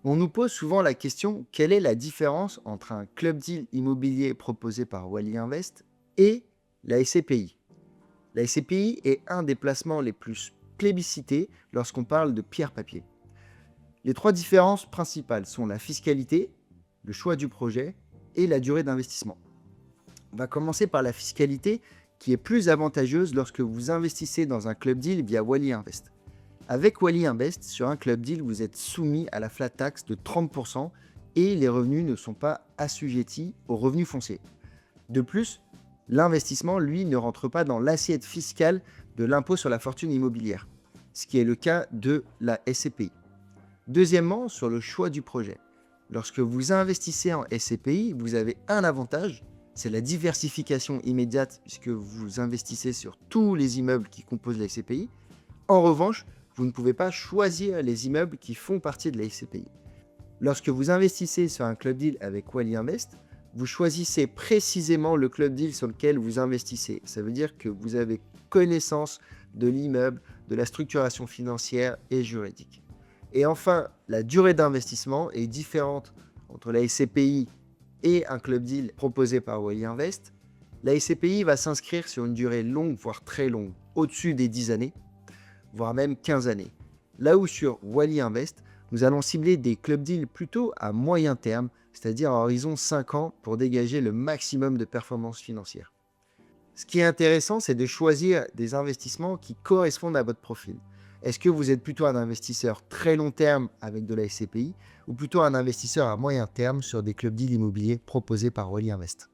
On nous pose souvent la question, quelle est la différence entre un club deal immobilier proposé par Wally Invest et la SCPI? La SCPI est un des placements les plus plébiscités lorsqu'on parle de pierre-papier. Les trois différences principales sont la fiscalité, le choix du projet et la durée d'investissement. On va commencer par la fiscalité qui est plus avantageuse lorsque vous investissez dans un club deal via Wally Invest. Avec Wally Invest, sur un club deal, vous êtes soumis à la flat tax de 30% et les revenus ne sont pas assujettis aux revenus fonciers. De plus, l'investissement, lui, ne rentre pas dans l'assiette fiscale de l'impôt sur la fortune immobilière, ce qui est le cas de la SCPI. Deuxièmement, sur le choix du projet. Lorsque vous investissez en SCPI, vous avez un avantage, c'est la diversification immédiate puisque vous investissez sur tous les immeubles qui composent la SCPI. En revanche, vous ne pouvez pas choisir les immeubles qui font partie de la SCPI. Lorsque vous investissez sur un club deal avec Wally Invest, vous choisissez précisément le club deal sur lequel vous investissez. Ça veut dire que vous avez connaissance de l'immeuble, de la structuration financière et juridique. Et enfin, la durée d'investissement est différente entre la SCPI et un club deal proposé par Wally Invest. La SCPI va s'inscrire sur une durée longue, voire très longue, au-dessus des 10 années, voire même 15 années. Là où sur Wally Invest, nous allons cibler des club deals plutôt à moyen terme, c'est-à-dire à horizon 5 ans pour dégager le maximum de performance financière. Ce qui est intéressant, c'est de choisir des investissements qui correspondent à votre profil. Est-ce que vous êtes plutôt un investisseur très long terme avec de la SCPI ou plutôt un investisseur à moyen terme sur des club deals immobiliers proposés par Wally Invest?